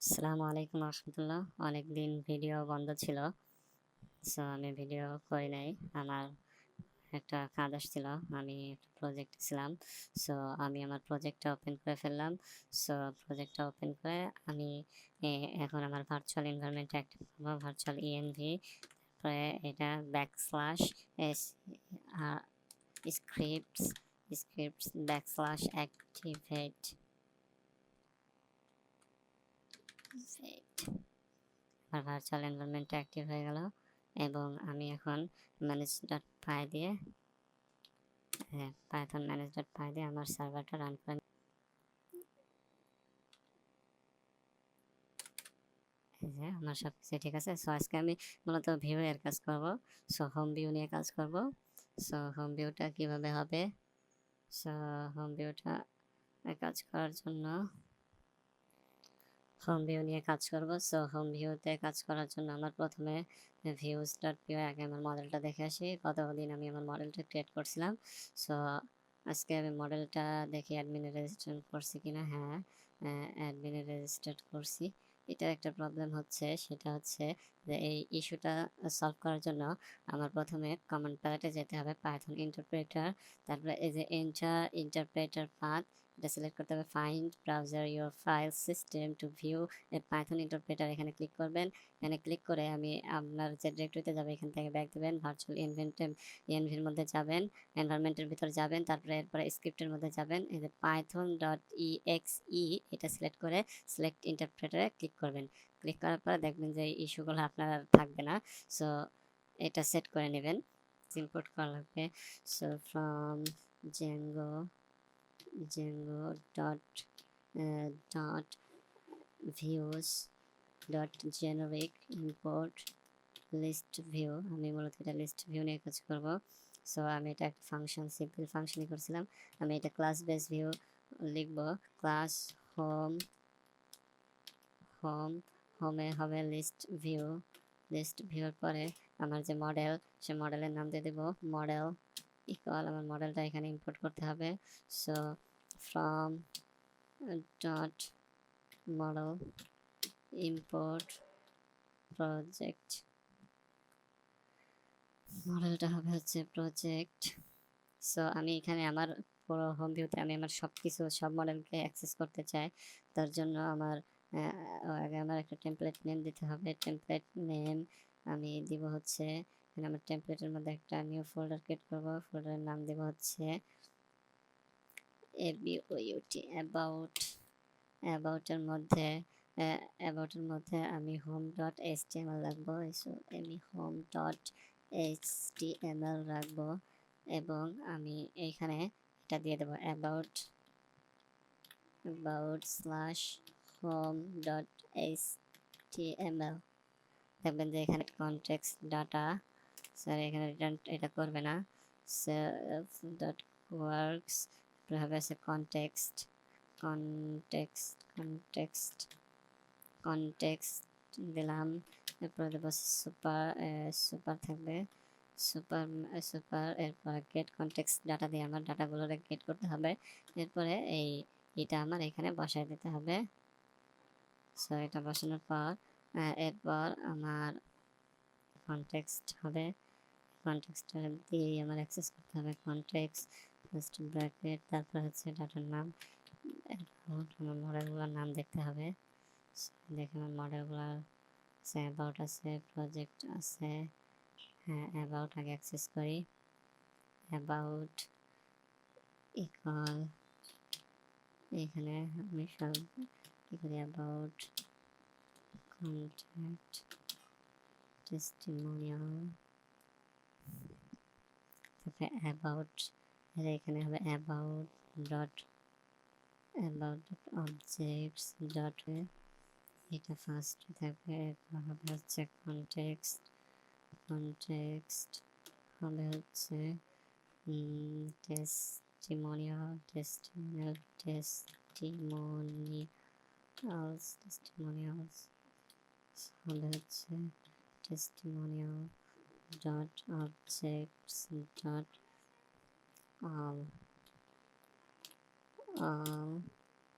আসসালামু আলাইকুম রহমতুল্লাহ। অনেকদিন ভিডিও বন্ধ ছিল, সো আমি ভিডিও করি নাই। আমার একটা কাজ আসছিল, আমি একটা প্রজেক্ট ছিলাম। সো আমি আমার প্রজেক্টটা ওপেন করে ফেললাম। সো প্রজেক্টটা ওপেন করে আমি এখন আমার ভার্চুয়াল এনভায়রনমেন্টে অ্যাক্টিভ করবো, ভার্চুয়াল ইএনভি। তারপরে এটা backslash S scripts scripts backslash activate. আমার ভার্চুয়াল এনভায়রনমেন্টটা অ্যাক্টিভ হয়ে গেল এবং আমি এখন manage.py দিয়ে পাইথন manage.py দিয়ে আমার সার্ভারটা রান করে আমার সব কিছু ঠিক আছে। সো আজকে আমি মূলত ভিউ এর কাজ করব। সো হোম ভিউ নিয়ে কাজ করব। সো হোম ভিউটা কিভাবে হবে, সো হোম ভিউটা কাজ করার জন্য হোম ভিউ নিয়ে কাজ করব। সো হোম ভিউতে কাজ করার জন্য আমার প্রথমে views.py আগে আমার মডেলটা দেখে আসি, কতদিন আমি আমার মডেলটা ক্রিয়েট করছিলাম। সো আজকে আমি মডেলটা দেখি অ্যাডমিনে রেজিস্ট্রেশন করছি কিনা। হ্যাঁ, অ্যাডমিনে রেজিস্টার্ড করছি। এটার একটা প্রবলেম হচ্ছে, সেটা হচ্ছে যে এই ইস্যুটা সলভ করার জন্য আমার প্রথমে কমান্ড প্যালেটে যেতে হবে, পাইথন ইন্টারপ্রেটার, তারপরে এই যে ইন্টারপ্রেটার পাথ, এটা সিলেক্ট করতে হবে, find browser your file system two view A Python interpreter, এখানে ক্লিক করবেন। এখানে ক্লিক করে আমি আপনার যে ডিরেক্টরিতে যাবে এখান থেকে ব্যাক দেবেন, ভার্চুয়াল ইএনভির মধ্যে যাবেন, এনভায়রনমেন্টের ভিতর যাবেন, তারপরে এরপরে স্ক্রিপ্টের মধ্যে যাবেন, এই যে পাইথন ডট ইএক্সই এটা সিলেক্ট করে সিলেক্ট ইন্টারপ্রেটারে ক্লিক করবেন। ক্লিক করার পরে দেখবেন যে এই ইস্যুগুলো আপনার আর থাকবে না। সো এটা সেট করে নেবেন, ইম্পোর্ট করা লাগবে। So from Django dot views dot generic import list view। আমি মূলত এটা লিস্ট ভিউ নিয়ে কাজ করব। সো আমি এটা একটা ফাংশন, সিম্পল ফাংশনই করছিলাম। আমি এটা ক্লাস বেস ভিউ লিখব। ক্লাস হোম হোম হোমে হবে লিস্ট ভিউর পরে আমার যে মডেল, সে মডেলের নাম দিয়ে দেব মডেল ইকুয়াল, আমার মডেলটা এখানে ইম্পোর্ট করতে হবে। So from dot model import project, মডেলটা হবে হচ্ছে প্রজেক্ট। সো আমি এখানে আমার পুরো হোম ভিউতে আমি আমার সব মডেলকে অ্যাক্সেস করতে চাই। তার জন্য আমার আগে আমার একটা টেমপ্লেট নেম দিতে হবে। টেমপ্লেট নেম আমি দিব হচ্ছে, এখানে আমার টেমপ্লেটের মধ্যে একটা নিউ ফোল্ডার ক্রিয়েট করব। ফোল্ডারের নাম দেব হচ্ছে অ্যাবাউটের মধ্যে আমি হোম ডট এইচটিএমএল রাখবো। আমি হোম ডট এইচটিএমএল রাখবো এবং আমি এইখানে এটা দিয়ে দেবো about slash home dot HTML. দেখবেন যে এখানে কনটেক্সট ডাটা, স্যার এখানে রিটার্ন এটা করবে না। সেলফ ডট ওয়ার্কস হবে আছে কনটেক্সট দিলাম। এরপরে দেবো সুপার থাকবে, সুপার এরপর গেট কনটেক্সট ডাটা দিয়ে আমার ডাটাগুলো গেট করতে হবে। এরপরে এটা আমার এখানে বসায় দিতে হবে। সো এটা বসানোর পর এরপর আমার কনটেক্সট হবে, কনটেক্সটটা দিয়ে আমার অ্যাক্সেস করতে হবে। কনটেক্সট ফার্স্ট ব্র্যাকেট, তারপর হচ্ছে ডাটার নাম, আমার মডেলগুলোর নাম দেখতে হবে। দেখে আমার মডেলগুলোর আছে, অ্যাবাউট আছে, প্রজেক্ট আছে। হ্যাঁ, অ্যাবাউট আগে অ্যাক্সেস করি। অ্যাবাউট ইকুয়াল, এখানে আমি সব কি করি, অ্যাবাউট কন্ট্যাক্ট টেস্টিমোনিয়াল, তারপরে অ্যাবাউট, এখানে হবে অ্যাবাউট ডট অবজেক্টস ডট, এটা ফার্স্ট থাকবে। এরপর হবে হচ্ছে কনটেক্সট হবে হচ্ছে টেস্টিমোনিয়ালস হবে হচ্ছে testimonial dot objects dot all,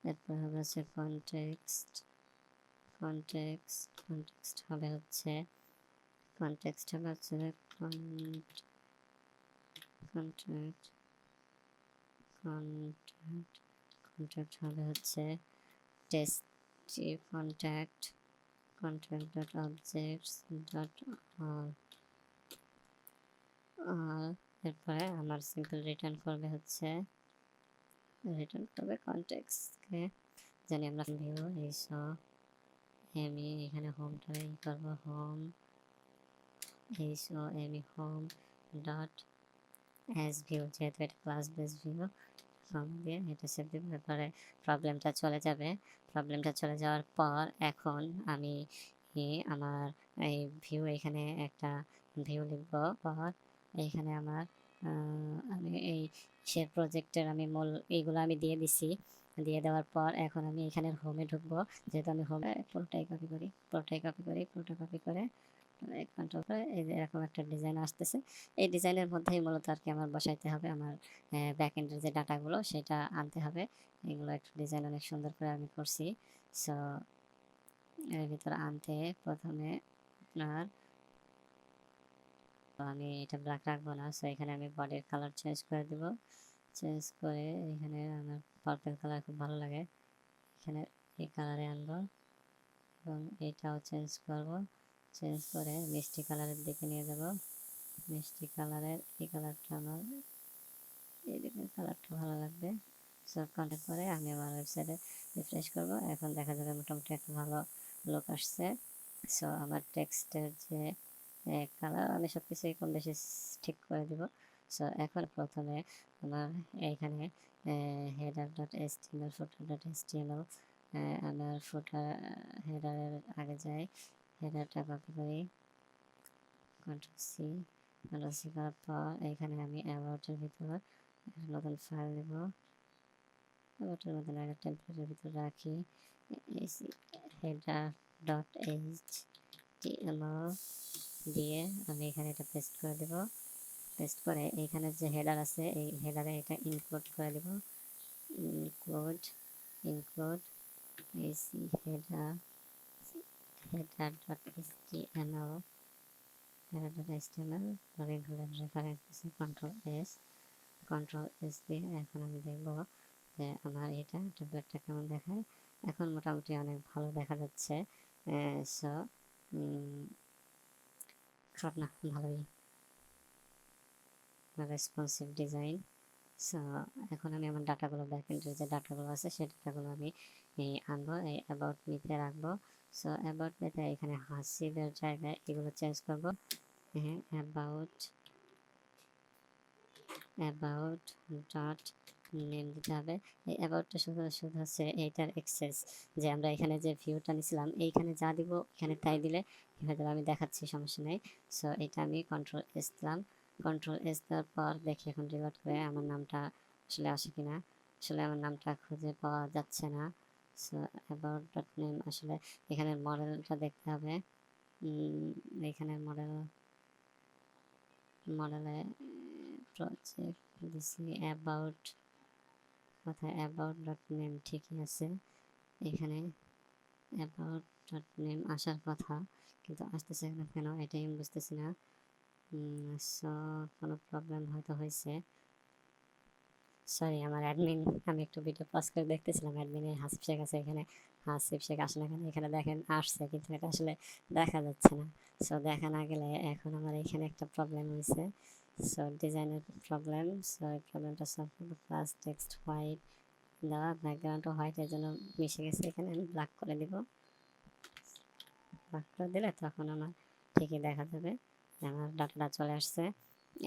এরপর হবে হচ্ছে কনটেক্সট হবে হচ্ছে কন্ট্রাক্ট হবে হচ্ছে tasty contract dot objects dot এরপরে আমার সিম্পল রিটার্ন করবে হচ্ছে কন্টেক্সটকে জানি আমরা ভিউ এইসব আমি এখানে হোমটা করবো হোম আমি হোম ডট অ্যাজ ভিউ, যেহেতু এটা ক্লাস বেস ভিউ হোম দিয়ে এটা সেভ দিব। এরপরে প্রবলেমটা চলে যাবে। প্রবলেমটা চলে যাওয়ার পর এখন আমি আমার এই ভিউ এখানে একটা ভিউ লিখব। পর এইখানে আমার আমি এই সে প্রজেক্টের আমি মূল এইগুলো আমি দিয়ে দিছি। দিয়ে দেওয়ার পর এখন আমি এখানে হোমে ঢুকবো, যেহেতু আমি হোমে পুরোটাই কপি করে কন্ট্রোল করে এই যে এরকম একটা ডিজাইন আসতেছে। এই ডিজাইনের মধ্যেই মূলত আর কি আমার বসাইতে হবে আমার ব্যাক এন্ডের যে ডাটাগুলো সেটা আনতে হবে। এগুলো একটু ডিজাইন অনেক সুন্দর করে আমি করছি। সো এর ভিতরে আনতে প্রথমে আপনার আমি এটা ব্ল্যাক রাখবো না। সো এখানে আমি বডির কালার চেঞ্জ করে দেব। চেঞ্জ করে এখানে আমার পার্পল কালার খুব ভালো লাগে, এখানে এই কালারে আনবো এবং এটাও চেঞ্জ করব। চেঞ্জ করে মিষ্টি কালারের দিকে নিয়ে যাব। মিষ্টি কালারের এই কালারটা আমার এই দিকের কালারটা ভালো লাগবে। সো কন্ট্যাক্ট করে আমি আমার ওয়েবসাইটে রিফ্রেশ করব। এখন দেখা যাবে মোটামুটি একটা ভালো লুক আসছে। সো আমার টেক্সটের যে কালার আমি সব কিছুই কম বেশি ঠিক করে দিব। সো এখন প্রথমে আমার এইখানে হেডার ডট এসটিএমএল ফুটার ডট এসটিএমএল আমার ফুটার হেডারের আগে যাই, হেডারটা কপি করি, কন্ট্রোল সি করার পর এইখানে আমি অ্যাবাউটের ভিতর নতুন ফাইল দেব। অ্যাবাউটের মধ্যে আগে টেমপ্লেটের ভিতর রাখি হেডার ডট এইচটিএমএল দিয়ে আমি এখানে এটা পেস্ট করে দেব। পেস্ট করে এইখানে যে হেডার আছে এই হেডারে এটা ইনক্লুড করে দেব। Include AC header dot HTML reference control S দিয়ে এখন আমি দেখব যে আমার এটা টেমপ্লেটটা কেমন দেখায়। এখন মোটামুটি অনেক ভালো দেখা যাচ্ছে। সো খারাপ না, ভালোই রেসপন্সিভ ডিজাইন। সো এখন আমি আমার ডাটাগুলো ব্যাকএন্ডের যে ডাটাগুলো আছে সেই ডাটাগুলো আমি আনবো, এই অ্যাবাউট মিতে রাখবো। সো অ্যাবাউট মিতে এখানে হাসিবের জায়গায় এগুলো চেঞ্জ করবো। হ্যাঁ, অ্যাবাউট ডট নেম দিতে হবে। এই অ্যাবাউটটা শুধু হচ্ছে এইটার এক্সেস, যে আমরা এখানে যে ভিউটা নিয়েছিলাম এইখানে যা দিব এখানে তাই দিলে হয়তো আমি দেখাচ্ছি, সমস্যা নেই। সো এটা আমি কন্ট্রোল এস দিলাম। কন্ট্রোল এস দেওয়ার পর দেখি এখন রিলোড করে আমার নামটা আসলে আসে কিনা। আসলে আমার নামটা খুঁজে পাওয়া যাচ্ছে না। সো অ্যাবাউট ডট নেম আসলে এখানে মডেলটা দেখতে হবে। এখানে মডেলে প্রজেক্ট দিছি অ্যাবাউট, কোথায় অ্যাবাউট ডট নেম ঠিকই আছে, এখানে অ্যাবাউট ডট নেম আসার কথা কিন্তু আসতেছে না কেন এটাই আমি বুঝতেছি না। সো কোনো প্রবলেম হয়তো হয়েছে, সরি আমার অ্যাডমিন, আমি একটু ভিডিও পজ করে দেখতেছিলাম অ্যাডমিনের হাসিব শেখ আছে এখানে, হাসিব শেখ আসে না কেন, এখানে দেখেন আসছে কিন্তু এটা আসলে দেখা যাচ্ছে না। সো দেখা না গেলে এখন আমার এখানে একটা প্রবলেম হয়েছে। সো ডিজাইনের প্রবলেম। সো এই প্রবলেমটা সলভ করবো। ক্লাস টেক্সট হোয়াইট দেওয়া, ব্যাকগ্রাউন্ডটা হোয়াইটের জন্য মিশে গেছে, এখানে আমি ব্ল্যাক করে দিব। ব্ল্যাক করে দিলে তখন আমার ঠিকই দেখা যাবে যে আমার ডাটাটা চলে আসছে।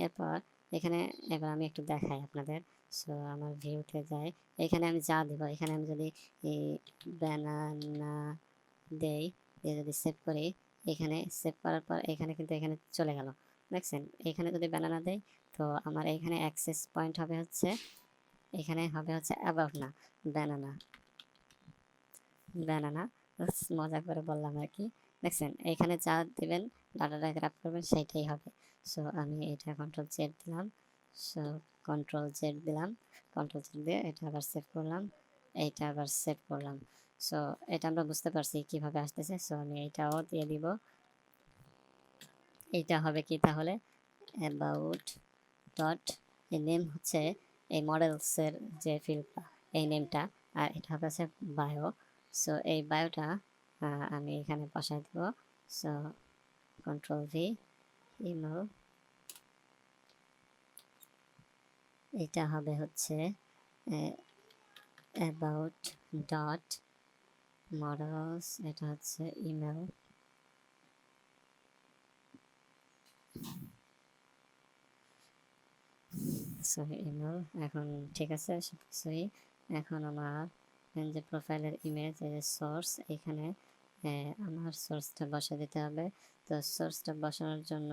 এরপর এখানে এবার আমি একটু দেখাই আপনাদের। সো আমার ভিউতে যাই, এখানে আমি যা দেবো, এখানে আমি যদি ব্যানানা দেই দিয়ে যদি সেভ করি, এখানে সেভ করার পর এখানে কিন্তু এখানে চলে গেল, দেখছেন। এখানে যদি ব্যানানা দেই তো আমার এখানে অ্যাক্সেস পয়েন্ট হবে হচ্ছে এখানে হবে হচ্ছে অ্যাবাউট না ব্যানানা। মজা করে বললাম আর কি, দেখছেন এখানে যা দেবেন ডাটাটা গ্রাফ করবেন সেইটাই হবে। সো আমি এটা কন্ট্রোল জেড দিলাম। সো কন্ট্রোল জেড দিয়ে এটা আবার সেভ করলাম, এইটা আবার সেভ করলাম। সো এটা আমরা বুঝতে পারছি কিভাবে আসতেছে। সো আমি এটাও দিয়ে দিব। এইটা হবে কি তাহলে অ্যাবাউট ডট এই নেম হচ্ছে এই মডেলসের যে ফিল্ডটা এই নেমটা, আর এটা হচ্ছে বায়ো। সো এই বায়োটা আমি এখানে বসাই দেব। সো কন্ট্রোল ভি, ইমেল, এটা হবে হচ্ছে অ্যাবাউট ডট মডেলস, এটা হচ্ছে ইমেল, সরি ইমেল। এখন ঠিক আছে সব কিছুই। এখন আমার যে প্রোফাইলের ইমেজ এই যে সোর্স, এখানে আমার সোর্সটা বসা দিতে হবে। তো সোর্সটা বসানোর জন্য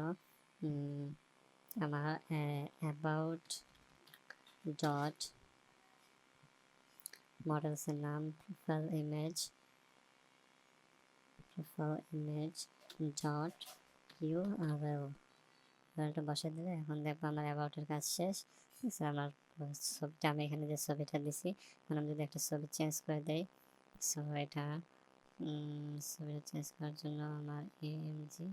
আমার অ্যাবাউট ডট মডেলসের নাম প্রোফাইল ইমেজ ডট ইউআরএল, এটা বসে দিলে এখন দেখবো আমার অ্যাবাউটের কাজ শেষ। আমার ছবিটা আমি এখানে যে ছবিটা দিছি, এখন আমি যদি একটা ছবি চেঞ্জ করে দেই, সো এটা ছবিটা চেঞ্জ করার জন্য আমার এএমজি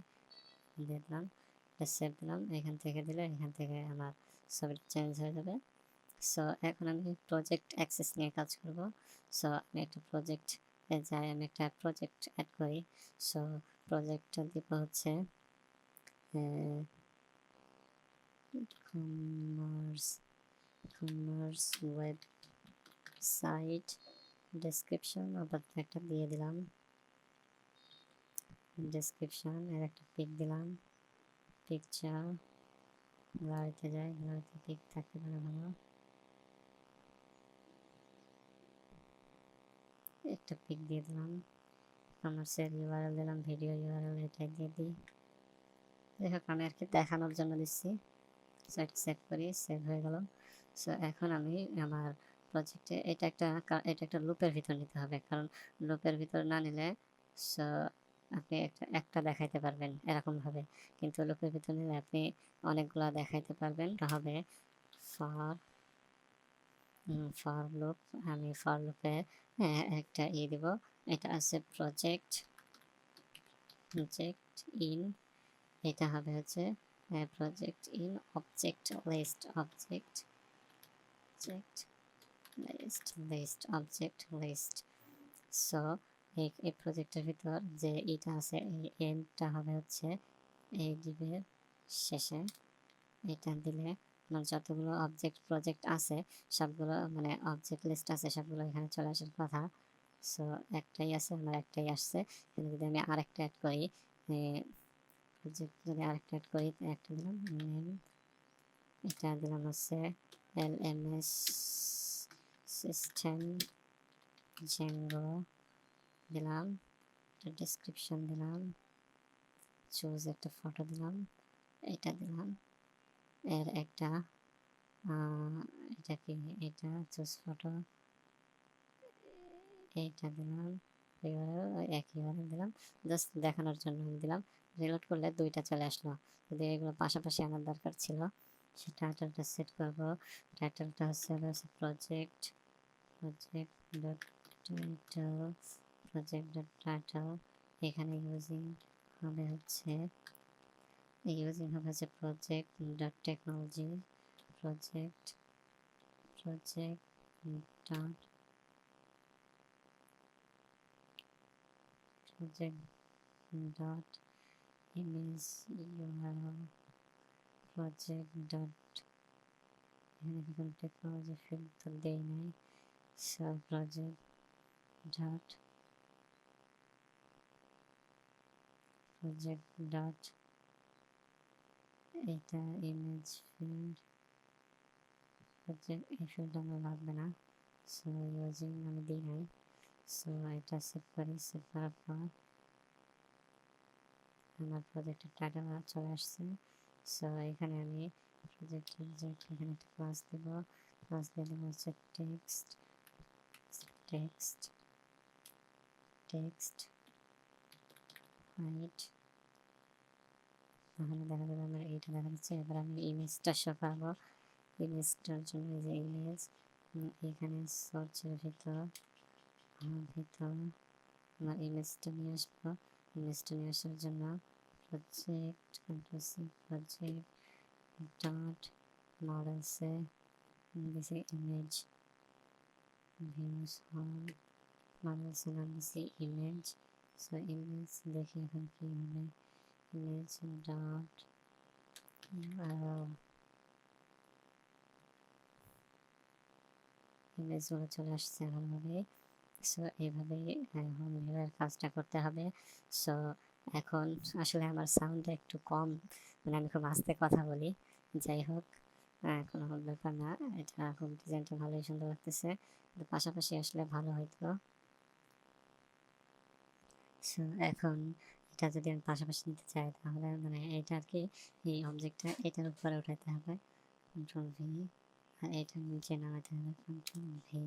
দিলাম, এটা সেভ দিলাম, এখান থেকে দিলে এখান থেকে আমার ছবিটা চেঞ্জ হয়ে যাবে। সো এখন আমি প্রজেক্ট অ্যাক্সেস নিয়ে কাজ করব। সো আমি একটা প্রজেক্ট যাই, আমি একটা প্রজেক্ট অ্যাড করি। সো প্রজেক্টটা দিব হচ্ছে কমার্স ওয়েবসাইট ডেসক্রিপশন, আবার একটা দিয়ে দিলাম ডেসক্রিপশন, এর একটা পিক দিলাম, পিকচার গ্যালারিতে যাই, গ্যালারিতে পিক থাকতে পারে ভালো, একটা পিক দিয়ে দিলাম, কমার্সের ইউআরএল দিলাম, ভিডিও ইউআরএল এটাই দিয়ে দিই। দেখো আমি আর কি দেখানোর জন্য দিচ্ছি। সো এটা সেভ করি, সেভ হয়ে গেল। সো এখন আমি আমার প্রজেক্টে এটা একটা লুপের ভিতর নিতে হবে, কারণ লুপের ভিতর না নিলে সো আপনি একটা দেখাইতে পারবেন এরকমভাবে, কিন্তু লুপের ভিতর নিলে আপনি অনেকগুলা দেখাইতে পারবেন। হবে ফর ফর লুপ, আমি ফর লুপে একটা দিব, এটা আছে প্রজেক্ট ইন, এটা হবে হচ্ছে project in object list, so এই প্রজেক্টের ভিতর যে এটা আছে এই এন্ডটা হবে হচ্ছে এই ডিবের শেষে, এটা দিলে আমার যতগুলো অবজেক্ট প্রজেক্ট আছে সবগুলো মানে অবজেক্ট লিস্ট আছে সবগুলো এখানে চলে আসার কথা। সো একটাই আছে, আমার একটাই আসছে, কিন্তু যদি আমি আরেকটা অ্যাড করি, প্রজেক্ট যদি আরেকটা অ্যাড করি, একটা দিলাম নেম, এটা দিলাম হচ্ছে এলএমএস সিস্টেম জেঙ্গো দিলাম, একটা ডেসক্রিপশন দিলাম, চুজ একটা ফটো দিলাম, এটা দিলাম, এর একটা এটা কি, এটা চুজ ফটো, এইটা দিলাম, একই দিলাম, জাস্ট দেখানোর জন্য দিলাম। রিলোড করলে দুইটা চলে আসলো, যদি এগুলো পাশাপাশি আমার দরকার ছিল। সে টাইটেলটা সেট করব, টাইটেলটা হচ্ছে project dot title, project dot title, এখানে হবে হচ্ছে project dot technology, project dot project dot image URL, project dot এখানে কোনো টেকনোলজি ফিল্ড তো দেই নাই। সো প্রজেক্ট ডট এটা ইমেজ ফিল্ড, প্রজেক্ট এই ফিল্ড আমার লাগবে না, সো ইউজিং আমি দিই নাই। সো এটা সেভ করি, সেভ করার পর আমার প্রজেক্টের টাইটেল চলে আসছে। সো এখানে আমি প্রজেক্টের এখানে একটা ক্লাস দেব, ক্লাস দিয়ে দেবো হচ্ছে টেক্সট হাইট, তাহলে দেখা যাবে আমার এইটা দেখা যাচ্ছে। এবার আমি ইমেজটা শো করবো, ইমেজটার জন্য যে ইমেজ এখানে সার্চের ভিতর ভিতর আমার ইমেজটা নিয়ে আসবো। ইমেজটা নিয়ে আসার জন্য প্রজেক্ট প্রজেক্ট ডট মডেলসে দিছি ইমেজ ভিউজ হল মডেলসে নাম দিছি ইমেজ। সো ইমেজ দেখি এখন কি হবে। ইমেজ ডট ইমেজগুলো চলে আসছে ভালোভাবে। সো এইভাবেই হোম ভিউয়ের কাজটা করতে হবে। সো এখন আসলে আমার সাউন্ডটা একটু কম, মানে আমি খুব আস্তে কথা বলি। যাই হোক, কোনো ব্যাপার না, এটা খুব ডিজাইনটা ভালোই সুন্দর লাগতেছে, কিন্তু পাশাপাশি আসলে ভালো হইতো। সো এখন এটা যদি আমি পাশাপাশি নিতে চাই তাহলে মানে এটা আর কি, এই অবজেক্টটা এটার উপরে উঠাইতে হবে, কন্ট্রোল ভি, আর এটার নিচে নামাতে হবে কন্ট্রোল ভি।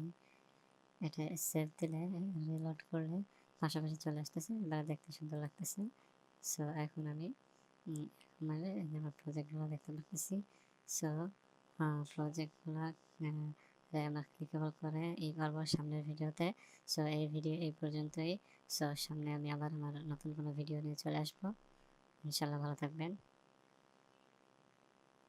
এটা সেভ দিলে রিলোড করলে পাশাপাশি চলে আসতেছে, এবার দেখতে সুন্দর লাগতেছে। সো এখন আমি মানে আমার প্রজেক্টগুলো দেখতে পাচ্ছি। সো প্রজেক্টগুলো আমরা ক্লিকেবল করে এই করবো সামনের ভিডিওতে। সো এই ভিডিও এই পর্যন্তই। সো সামনে আমি আবার আমার নতুন কোনো ভিডিও নিয়ে চলে আসবো। ইনশাল্লাহ ভালো থাকবেন।